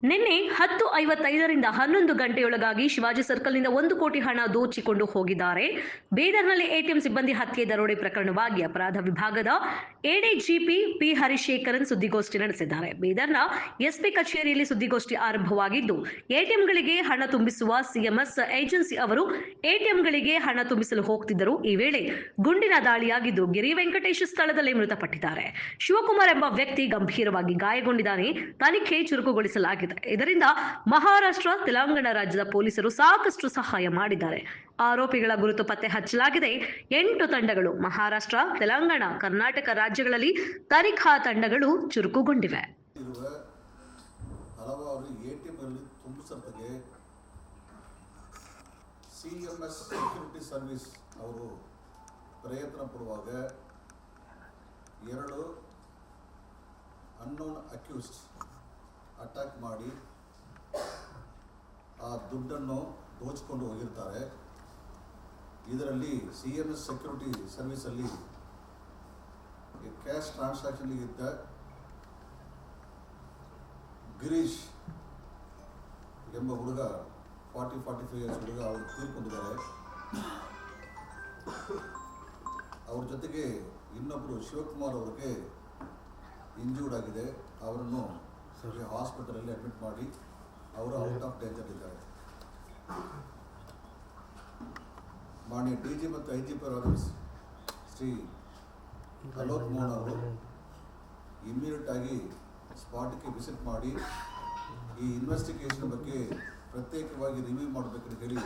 ನಿನ್ನೆ 10:55ರಿಂದ 11 ಗಂಟೆಯೊಳಗಾಗಿ ಶಿವಾಜಿ ಸರ್ಕಲ್ನಿಂದ 1 ಕೋಟಿ ಹಣ ದೋಚಿಕೊಂಡು ಹೋಗಿದ್ದಾರೆ. ಬೀದರ್‌ನಲ್ಲಿ ಎಟಿಎಂ ಸಿಬ್ಬಂದಿ ಹತ್ಯೆ ದರೋಡೆ ಪ್ರಕರಣವಾಗಿ ಅಪರಾಧ ವಿಭಾಗದ ಎಡಿಜಿಪಿ ಪಿ. ಹರಿಶೇಖರನ್ ಸುದ್ದಿಗೋಷ್ಠಿ ನಡೆಸಿದ್ದಾರೆ. ಬೀದರ್‌ನ ಎಸ್ಪಿ ಕಚೇರಿಯಲ್ಲಿ ಸುದ್ದಿಗೋಷ್ಠಿ ಆರಂಭವಾಗಿದ್ದು, ಎಟಿಎಂಗಳಿಗೆ ಹಣ ತುಂಬಿಸುವ ಸಿಎಂಎಸ್ ಏಜೆನ್ಸಿ ಅವರು ಎಟಿಎಂಗಳಿಗೆ ಹಣ ತುಂಬಿಸಲು ಹೋಗ್ತಿದ್ದರು. ಈ ವೇಳೆ ಗುಂಡಿನ ದಾಳಿಯಾಗಿದ್ದು, ಗಿರಿ ವೆಂಕಟೇಶ್ ಸ್ಥಳದಲ್ಲೇ ಮೃತಪಟ್ಟಿದ್ದಾರೆ. ಶಿವಕುಮಾರ್ ಎಂಬ ವ್ಯಕ್ತಿ ಗಂಭೀರವಾಗಿ ಗಾಯಗೊಂಡಿದ್ದಾನೆ. ತನಿಖೆ ಚುರುಕುಗೊಳಿಸಲಾಗಿದೆ. ಇದರಿಂದ ಮಹಾರಾಷ್ಟ್ರ, ತೆಲಂಗಾಣ ರಾಜ್ಯದ ಪೊಲೀಸರು ಸಾಕಷ್ಟು ಸಹಾಯ ಮಾಡಿದ್ದಾರೆ. ಆರೋಪಿಗಳ ಗುರುತು ಪತ್ತೆ ಹಚ್ಚಲಾಗಿದೆ. 8 ತಂಡಗಳು ಮಹಾರಾಷ್ಟ್ರ, ತೆಲಂಗಾಣ, ಕರ್ನಾಟಕ ರಾಜ್ಯಗಳಲ್ಲಿ ತನಿಖಾ ತಂಡಗಳು ಚುರುಕುಗೊಂಡಿವೆ. ಹಲವಾರು ಎಟಿಎಂಗಳಲ್ಲಿ ತುಂಬಿಸಲಿಕ್ಕೆ ಸಿಎಂಎಸ್ ಸೆಕ್ಯೂರಿಟಿ ಸರ್ವಿಸ್ ಅವರು ಪ್ರಯತ್ನ ಪಡುವಾಗ 2 ಅನ್ನೋನ್ ಅಕ್ಯೂಸ್ಡ್ ಅಟ್ಯಾಕ್ ಮಾಡಿ ಆ ದುಡ್ಡನ್ನು ದೋಚಿಕೊಂಡು ಹೋಗಿರ್ತಾರೆ. ಇದರಲ್ಲಿ ಸಿಎಂಎಸ್ ಸೆಕ್ಯೂರಿಟಿ ಸರ್ವಿಸಲ್ಲಿ ಕ್ಯಾಶ್ ಟ್ರಾನ್ಸಾಕ್ಷನ್ ಇದ್ದ ಗಿರೀಶ್ ಎಂಬ ಹುಡುಗ 45 ಇಯರ್ಸ್ ಹುಡುಗ ಅವರು ತೀರ್ಕೊಂಡಿದ್ದಾರೆ. ಅವ್ರ ಜೊತೆಗೆ ಇನ್ನೊಬ್ಬರು ಶಿವಕುಮಾರ್ ಅವರಿಗೆ ಇಂಜೂರ್ಡ್ ಆಗಿದೆ. ಅವರನ್ನು ಹಾಸ್ಪಿಟಲಲ್ಲಿ ಅಡ್ಮಿಟ್ ಮಾಡಿ ಅವರು ಔಟ್ ಆಫ್ ಡೇಂಜರ್ ಇದ್ದಾರೆ. ಮಾನ್ಯ ಡಿಜಿ ಮತ್ತು ಐಜಿಪಿ ಅವರ ಶ್ರೀ ಅಲೋಕ್ ಮೋಹನ್ ಅವರು ಇಮ್ಮಿಡಿಯೇಟ್ ಆಗಿ ಸ್ಪಾಟ್ಗೆ ವಿಸಿಟ್ ಮಾಡಿ ಈ ಇನ್ವೆಸ್ಟಿಗೇಷನ್ ಬಗ್ಗೆ ಪ್ರತ್ಯೇಕವಾಗಿ ರಿವ್ಯೂ ಮಾಡಬೇಕಂತ ಹೇಳಿ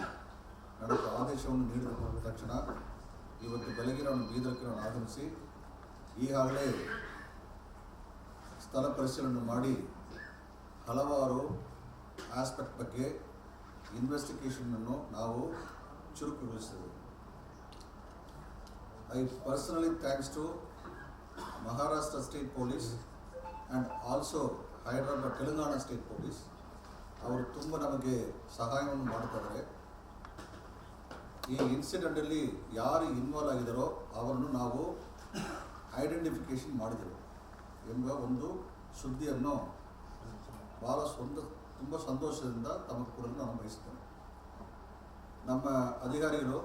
ನನಗೆ ಆದೇಶವನ್ನು ನೀಡಿದ ತಕ್ಷಣ ಇವತ್ತು ಬೆಳಗ್ಗೆ ನಾನು ಬೀದರ್ಗೆ ಆಗಮಿಸಿ ಈಗಾಗಲೇ ಸ್ಥಳ ಪರಿಶೀಲನೆ ಮಾಡಿ ಹಲವಾರು ಆಸ್ಪೆಕ್ಟ್ ಬಗ್ಗೆ ಇನ್ವೆಸ್ಟಿಗೇಷನನ್ನು ನಾವು ಚುರುಕುಗೊಳಿಸಿದೆವು. I personally thanks to Maharashtra state police and also Hyderabad Telangana state police. ಅವರು ತುಂಬ ನಮಗೆ ಸಹಾಯವನ್ನು ಮಾಡ್ತಾರೆ. ಈ ಇನ್ಸಿಡೆಂಟಲ್ಲಿ ಯಾರು ಇನ್ವಾಲ್ವ್ ಆಗಿದ್ದಾರೋ ಅವರನ್ನು ನಾವು ಐಡೆಂಟಿಫಿಕೇಷನ್ ಮಾಡಿದೆವು ಎಂಬ ಒಂದು ಸುದ್ದಿಯನ್ನು ಭಾಳ ತುಂಬ ಸಂತೋಷದಿಂದ ತಮಗೆ ಕೂಡ ನಾನು ಬಯಸ್ತೇನೆ. ನಮ್ಮ ಅಧಿಕಾರಿಗಳು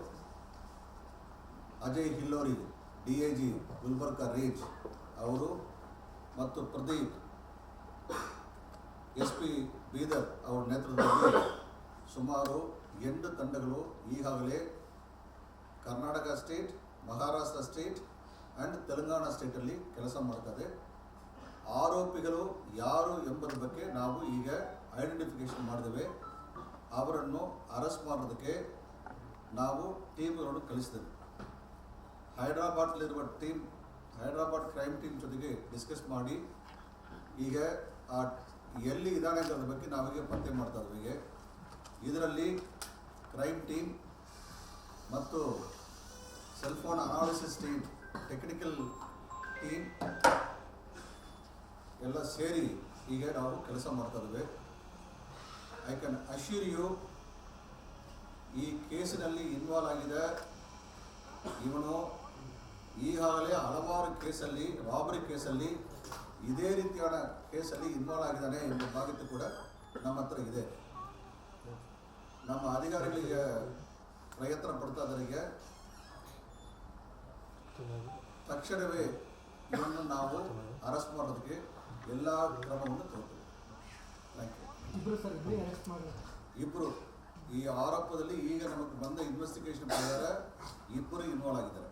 ಅಜಯ್ ಹಿಲ್ಲೋರಿ DIG ಗುಲ್ಬರ್ಗಾ ರೇಂಜ್ ಅವರು ಮತ್ತು ಪ್ರದೀಪ್ SP ಬೀದರ್ ಅವರ ನೇತೃತ್ವದಲ್ಲಿ ಸುಮಾರು 8 ತಂಡಗಳು ಈಗಾಗಲೇ Karnataka state, Maharashtra state and Telangana ಸ್ಟೇಟಲ್ಲಿ ಕೆಲಸ ಮಾಡ್ತದೆ. ಆರೋಪಿಗಳು ಯಾರು ಎಂಬುದರ ಬಗ್ಗೆ ನಾವು ಈಗ ಐಡೆಂಟಿಫಿಕೇಷನ್ ಮಾಡಿದ್ದೇವೆ. ಅವರನ್ನು ಅರೆಸ್ಟ್ ಮಾಡೋದಕ್ಕೆ ನಾವು ಟೀಮ್ಗಳನ್ನು ಕಳಿಸಿದ್ದೇವೆ. ಹೈದರಾಬಾದ್ನಲ್ಲಿರುವ ಟೀಮ್, ಹೈದರಾಬಾದ್ ಕ್ರೈಮ್ ಟೀಮ್ ಜೊತೆಗೆ ಡಿಸ್ಕಸ್ ಮಾಡಿ ಈಗ ಆ ಎಲ್ಲಿ ಇದ್ದಾನೆ ಅನ್ನೋದ್ರ ಬಗ್ಗೆ ನಾವೀಗ ಪತ್ತೆ ಮಾಡ್ತಾ ಇದ್ದೀವಿ. ಇದರಲ್ಲಿ ಕ್ರೈಮ್ ಟೀಮ್ ಮತ್ತು cellphone analysis team, technical team ಎಲ್ಲ ಸೇರಿ ಈಗ ನಾವು ಕೆಲಸ ಮಾಡ್ತಾ ಇದ್ದೇವೆ. ಐ ಕ್ಯಾನ್ ಅಶ್ಯೂರ್ ಯು, ಈ ಕೇಸಿನಲ್ಲಿ ಇನ್ವಾಲ್ವ್ ಆಗಿದೆ ಇವನು ಈಗಾಗಲೇ ಹಲವಾರು ಕೇಸಲ್ಲಿ, ರಾಬರಿ ಕೇಸಲ್ಲಿ, ಇದೇ ರೀತಿಯಾದ ಕೇಸಲ್ಲಿ ಇನ್ವಾಲ್ವ್ ಆಗಿದ್ದಾನೆ ಎಂಬ ಮಾಹಿತಿ ಕೂಡ ನಮ್ಮ ಹತ್ರ ಇದೆ. ನಮ್ಮ ಅಧಿಕಾರಿಗಳಿಗೆ ಪ್ರಯತ್ನ ಪಡ್ತಾ ಇದ್ದರಿಗೆ ತಕ್ಷಣವೇ ಇವನ್ನು ನಾವು ಅರೆಸ್ಟ್ ಮಾಡೋದಕ್ಕೆ ಎಲ್ಲ ಕ್ರಮವನ್ನು ತಗೊಳ್ತೇವೆ. Thank you. ಇಬ್ಬರು ಈ ಆರೋಪದಲ್ಲಿ ಈಗ ನಮಗೆ ಬಂದ ಇನ್ವೆಸ್ಟಿಗೇಷನ್ ಪ್ರಕಾರ ಇಬ್ಬರು ಇನ್ವಾಲ್ವ್ ಆಗಿದ್ದಾರೆ.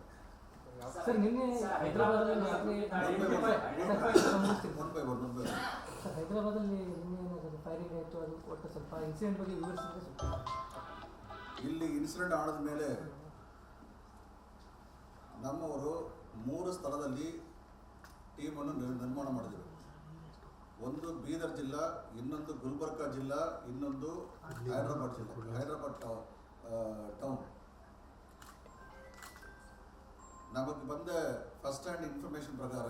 ಹೈದರಾಬಾದಲ್ಲಿ ಫೈರಿಂಗ್ ಆಯಿತು, ಅದು ಒಟ್ಟು ಸ್ವಲ್ಪ ಇನ್ಸಿಡೆಂಟ್ ಬಗ್ಗೆ ವಿವರಿಸಿದ್ರೆ ಸ್ವಲ್ಪ. ಇಲ್ಲಿ ಇನ್ಸಿಡೆಂಟ್ ಆದ ಮೇಲೆ ನಮ್ಮವರು 3 ಸ್ಥಳದಲ್ಲಿ ಟೀಮನ್ನು ನಿರ್ಮಾಣ ಮಾಡಿದರು. ಒಂದು ಬೀದರ್ ಜಿಲ್ಲಾ, ಇನ್ನೊಂದು ಗುಲ್ಬರ್ಗಾ ಜಿಲ್ಲಾ, ಇನ್ನೊಂದು ಹೈದರಾಬಾದ್ ಜಿಲ್ಲಾ, ಹೈದರಾಬಾದ್ ಟೌನ್. ನಮಗೆ ಬಂದ ಫಸ್ಟ್ ಹ್ಯಾಂಡ್ ಇನ್ಫಾರ್ಮೇಷನ್ ಪ್ರಕಾರ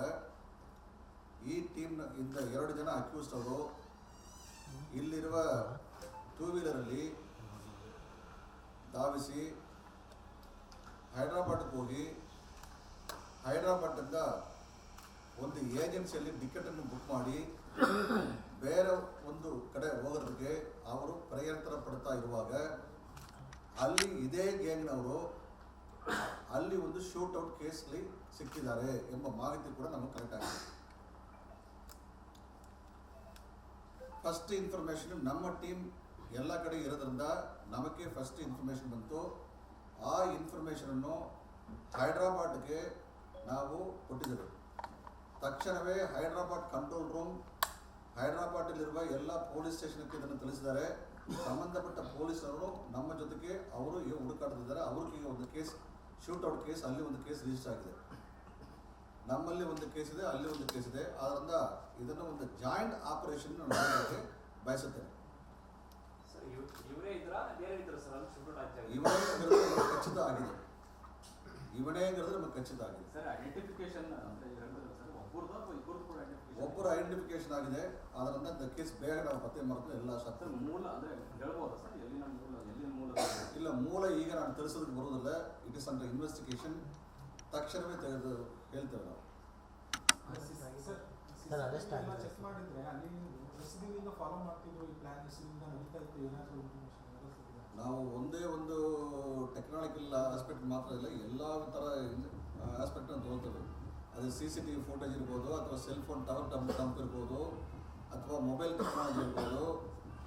ಈ ಟೀಮ್ನ ಇಂದ 2 ಜನ ಅಕ್ಯೂಸ್ಡ್ ಅವರು ಇಲ್ಲಿರುವ 2 ವೀಲರಲ್ಲಿ ಧಾವಿಸಿ ಹೈದರಾಬಾದ್ಗೆ ಹೋಗಿ ಹೈದರಾಬಾದಿಂದ ಒಂದು ಏಜೆನ್ಸಿಯಲ್ಲಿ ಟಿಕೆಟನ್ನು ಬುಕ್ ಮಾಡಿ ಬೇರೆ ಒಂದು ಕಡೆ ಬಗ್ಗೆ ಅವರು ಪ್ರಯತ್ನ ಪಡ್ತಾ ಇರುವಾಗ ಅಲ್ಲಿ ಇದೇ ಗ್ಯಾಂಗ್ನವರು ಅಲ್ಲಿ ಒಂದು ಶೂಟೌಟ್ ಕೇಸ್ಲಿ ಸಿಕ್ಕಿದ್ದಾರೆ ಎಂಬ ಮಾಹಿತಿ ಕೂಡ ನಮಗೆ ಕರೆಕ್ಟ್ ಆಗಿದೆ. ಫಸ್ಟ್ ಇನ್ಫಾರ್ಮೇಶನ್ ನಮ್ಮ ಟೀಮ್ ಎಲ್ಲ ಕಡೆ ಇರೋದ್ರಿಂದ ನಮಗೆ ಫಸ್ಟ್ ಇನ್ಫಾರ್ಮೇಶನ್ ಬಂತು. ಆ ಇನ್ಫಾರ್ಮೇಶನನ್ನು ಹೈದ್ರಾಬಾದ್ಗೆ ನಾವು ಕೊಟ್ಟಿದ್ದೇವೆ. ತಕ್ಷಣವೇ ಹೈದ್ರಾಬಾದ್ ಕಂಟ್ರೋಲ್ ರೂಮ್ ಹೈದ್ರಾಬಾದಲ್ಲಿರುವ ಎಲ್ಲ ಪೊಲೀಸ್ ಸ್ಟೇಷನ್ಗೆ ಇದನ್ನು ತಿಳಿಸಿದ್ದಾರೆ. ಸಂಬಂಧಪಟ್ಟ ಪೊಲೀಸರು ನಮ್ಮ ಜೊತೆಗೆ ಅವರು ಈಗ ಹುಡುಕಾಡ್ತಿದ್ದಾರೆ. ಅವ್ರಿಗೆ ಒಂದು ಕೇಸ್ ಶೂಟೌಟ್ ಕೇಸ್ ಅಲ್ಲಿ ಒಂದು ಕೇಸ್ ರಿಜಿಸ್ಟರ್ ಆಗಿದೆ, ನಮ್ಮಲ್ಲಿ ಒಂದು ಕೇಸ್ ಇದೆ, ಅಲ್ಲಿ ಒಂದು ಕೇಸ್ ಇದೆ. ಆದ್ದರಿಂದ ಇದನ್ನು ಒಂದು ಜಾಯಿಂಟ್ ಆಪರೇಷನ್ ನಾನು ಮಾಡೋದಕ್ಕೆ ಬಯಸುತ್ತೇನೆ. ಇವರೇ ಖಚಿತ ಆಗಿದೆ, ಇವನೇ ನಮಗೆ ಖಚಿತ ಆಗಿದೆ. ಒಬ್ಬರು ಐಡೆಂಟಿಫಿಕೇಶನ್ ಆಗಿದೆ. ಅದರಿಂದ ಕೇಸ್ ಬೇಗ ನಾವು ಪತ್ತೆ ಮಾಡ್ತೀವಿ. ಎಲ್ಲ ಸತ್ತ ಮೂಲ ಅಂದ್ರೆ ಹೇಳ್ಬೋದಾ ಸರ್? ಎಲ್ಲಿನ ಮೂಲ ಇಲ್ಲ, ಮೂಲ ಈಗ ನಾನು ತಿಳಿಸೋದಕ್ಕೆ ಬರೋದಿಲ್ಲ. It is under investigation. ತಕ್ಷಣವೇ ತೆಗೆದು ಹೇಳ್ತೇವೆ ನಾವು. ಚೆಕ್ ಮಾಡಿದ್ರೆ ಅಲ್ಲಿ ಎಸ್ಡಿಯಿಂದ ಫಾಲೋ ಮಾಡ್ತಿದ್ರು ಈ ಪ್ಲಾನ್ ಎಸ್ಡಿಯಿಂದ ನಡೀತಾ ಇತ್ತು. ಏನಾದರೂ ನಾವು ಒಂದೇ ಒಂದು ಟೆಕ್ನಾಲಜಿಕಲ್ ಆಸ್ಪೆಕ್ಟ್ ಮಾತ್ರ ಇಲ್ಲ, ಎಲ್ಲ ಥರ ಆಸ್ಪೆಕ್ಟನ್ನು ತೊಗೊಳ್ತೇವೆ. ಅದು CCTV ಫೋಟೇಜ್ ಇರ್ಬೋದು, ಅಥವಾ ಸೆಲ್ ಫೋನ್ ಟವರ್ ಡಂಪ್ ಇರ್ಬೋದು, ಅಥವಾ ಮೊಬೈಲ್ ಟೆಕ್ನಾಲಜಿ ಇರ್ಬೋದು.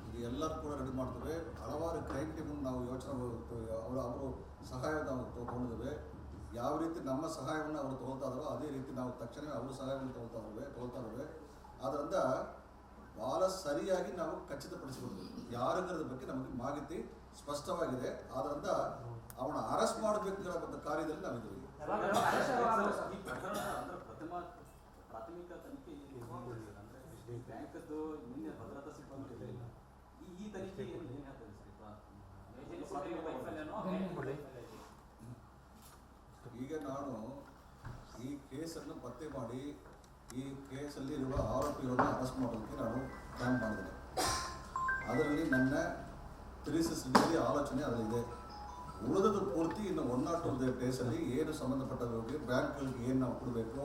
ಇದು ಎಲ್ಲರೂ ಕೂಡ ರೆಡಿ ಮಾಡ್ತೇವೆ. ಹಲವಾರು ಕ್ರೈಮ್ ಟೀಮನ್ನು ನಾವು ಯೋಚನೆ ಅವರು ಸಹಾಯ ನಾವು ತೊಗೊಂಡಿದ್ದೇವೆ. ಯಾವ ರೀತಿ ನಮ್ಮ ಸಹಾಯವನ್ನು ಅವರು ತೊಗೊಳ್ತಾ ಇದ್ದಾರೋ ಅದೇ ರೀತಿ ನಾವು ತಕ್ಷಣವೇ ಅವರ ಸಹಾಯವನ್ನು ತೊಗೊಳ್ತಾ ಇದ್ದೇವೆ. ಆದ್ದರಿಂದ ಭಾಳ ಸರಿಯಾಗಿ ನಾವು ಖಚಿತಪಡಿಸಿಕೊಳ್ತೇವೆ. ಯಾರಿಗರದ ಬಗ್ಗೆ ನಮಗೆ ಮಾಹಿತಿ ಸ್ಪಷ್ಟವಾಗಿದೆ. ಆದ್ದರಿಂದ ಅವನ ಅರೆಸ್ಟ್ ಮಾಡಬೇಕಿರೋ ಒಂದು ಕಾರ್ಯದಲ್ಲಿ ನಾವಿದ್ದೀವಿ. ಪ್ರಾಥಮಿಕ ತನಿಖೆ ಬ್ಯಾಂಕದ್ದು ನಿನ್ನೆ ಭದ್ರತಾ ಸಿಬ್ಬಂದಿ ಈ ತನಿಖೆ ಏನು ಹೇಳ್ತಾರೆ ಈಗ ನಾನು ಈ ಕೇಸನ್ನು ಪತ್ತೆ ಮಾಡಿ ಈ ಕೇಸಲ್ಲಿರುವ ಆರೋಪಿಗಳನ್ನು ಅರೆಸ್ಟ್ ಮಾಡೋದಕ್ಕೆ ನಾನು ಪ್ಲಾನ್ ಮಾಡಿದ್ದೇನೆ. ಅದರಲ್ಲಿ ನನ್ನ 360 ಆಲೋಚನೆ ಅದರಲ್ಲಿದೆ. ಉಳಿದದ್ದು ಪೂರ್ತಿ ಇನ್ನು 102 ಡೇಸಲ್ಲಿ ಏನು ಸಂಬಂಧಪಟ್ಟ ಬಗ್ಗೆ ಬ್ಯಾಂಕ್ಗಳಿಗೆ ಏನು ನಾವು ಕೊಡಬೇಕು,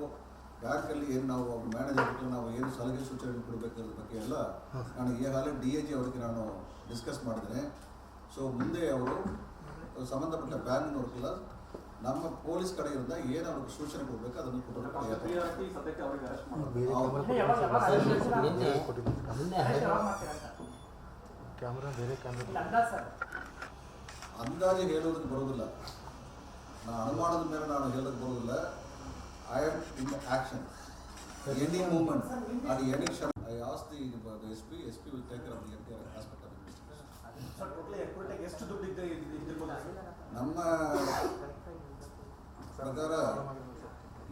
ಬ್ಯಾಂಕಲ್ಲಿ ಏನು ನಾವು ಮ್ಯಾನೇಜರ್ಗೆ ನಾವು ಏನು ಸಲಹೆ ಸೂಚನೆ ಕೊಡಬೇಕು ಅದ್ರ ಬಗ್ಗೆ ಎಲ್ಲ ನಾನು ಈಗಾಗಲೇ DIG ಅವರಿಗೆ ನಾನು ಡಿಸ್ಕಸ್ ಮಾಡಿದ್ದೇನೆ. ಸೊ ಮುಂದೆ ಅವರು ಸಂಬಂಧಪಟ್ಟ ಬ್ಯಾಂಕ್ನವ್ರಿಗೆಲ್ಲ ನಮ್ಮ ಪೊಲೀಸ್ ಕಡೆಯಿಂದ ಏನು ಅವ್ರಿಗೆ ಸೂಚನೆ ಕೊಡಬೇಕು ಅದನ್ನು ಕೊಡಬೇಕು. ಅಂದಾಜು ಹೇಳೋದಕ್ಕೆ ಬರೋದಿಲ್ಲ, ನಾನು ಅನುಮಾನದ ಮೇಲೆ ನಾನು ಹೇಳೋದಕ್ಕೆ ಬರೋದಿಲ್ಲ. I am in action, any moment ಅದು ಎನಿ ಕ್ಷಣ. I ask the SP will take care of the entire aspect of investigation. ನಮ್ಮ ಪ್ರಕಾರ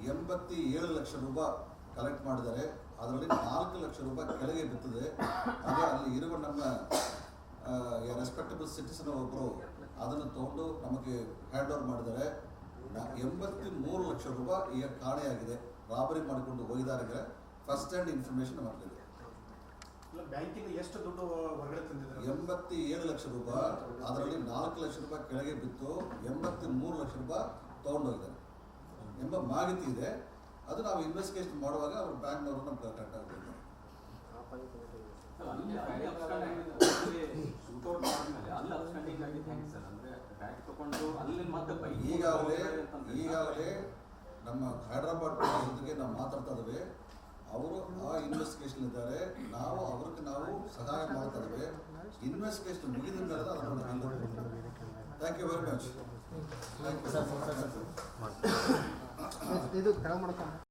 87 ಲಕ್ಷ ರೂಪಾಯಿ ಕಲೆಕ್ಟ್ ಮಾಡಿದ್ದಾರೆ. ಅದರಲ್ಲಿ 4 ಲಕ್ಷ ರೂಪಾಯಿ ಕೆಳಗೆ ಬಿತ್ತದೆ. ಹಾಗೆ ಅಲ್ಲಿ ಇರುವ ನಮ್ಮ ರೆಸ್ಪೆಕ್ಟಬಲ್ ಸಿಟಿಸನ್ ಒಬ್ಬರು ಅದನ್ನು ತೊಗೊಂಡು ನಮಗೆ ಹ್ಯಾಂಡ್ ಓವರ್ ಮಾಡಿದ್ದಾರೆ. 83 ಲಕ್ಷ ರೂಪಾಯಿ ಈಗ ಕಾಣೆಯಾಗಿದೆ. ರಾಬರಿ ಮಾಡಿಕೊಂಡು ಹೋಗಿದ್ದಾರೆ. ಫಸ್ಟ್ ಹ್ಯಾಂಡ್ ಇನ್ಫಾರ್ಮೇಶನ್ ನಮ್ಮಲ್ಲಿದೆ. ಬ್ಯಾಂಕಿಂದ ಎಷ್ಟು ದುಡ್ಡು ಹೊರಗಡೆ ತಂದಿದ್ದಾರೆ? 87 ಲಕ್ಷ ರೂಪಾಯಿ. ಅದರಲ್ಲಿ 4 ಲಕ್ಷ ರೂಪಾಯಿ ಕೆಳಗೆ ಬಿತ್ತು, 83 ಲಕ್ಷ ರೂಪಾಯಿ ತೊಗೊಂಡೋಗಿದ್ದಾರೆ ಎಂಬ ಮಾಹಿತಿ ಇದೆ. ಅದು ನಾವು ಇನ್ವೆಸ್ಟಿಗೇಷನ್ ಮಾಡುವಾಗ ಅವ್ರ ಬ್ಯಾಂಕ್ನವರು ನಮ್ಗೆ ಕರೆಕ್ಟ್ ಆಗಬೇಕು. ಈಗಾಗಲೇ ನಮ್ಮ ಹೈದ್ರಾಬಾದ್ ಜೊತೆಗೆ ನಾವು ಮಾತಾಡ್ತಾ ಇದ್ದೇವೆ. ಅವರು ಆ ಇನ್ವೆಸ್ಟಿಗೇಷನ್ ಇದ್ದಾರೆ. ನಾವು ನಾವು ಸಹಾಯ ಮಾಡ್ತಾ ಇದ್ದೇವೆ. ಇನ್ವೆಸ್ಟಿಗೇಷನ್ ಮುಗಿದ ಮೇಲೆ ಅದನ್ನು ಥ್ಯಾಂಕ್ ಯು ವೆರಿ ಮಚ್. ಇದು ಕೆಳಗೆ ಮಾಡ್ಕೊಂಡು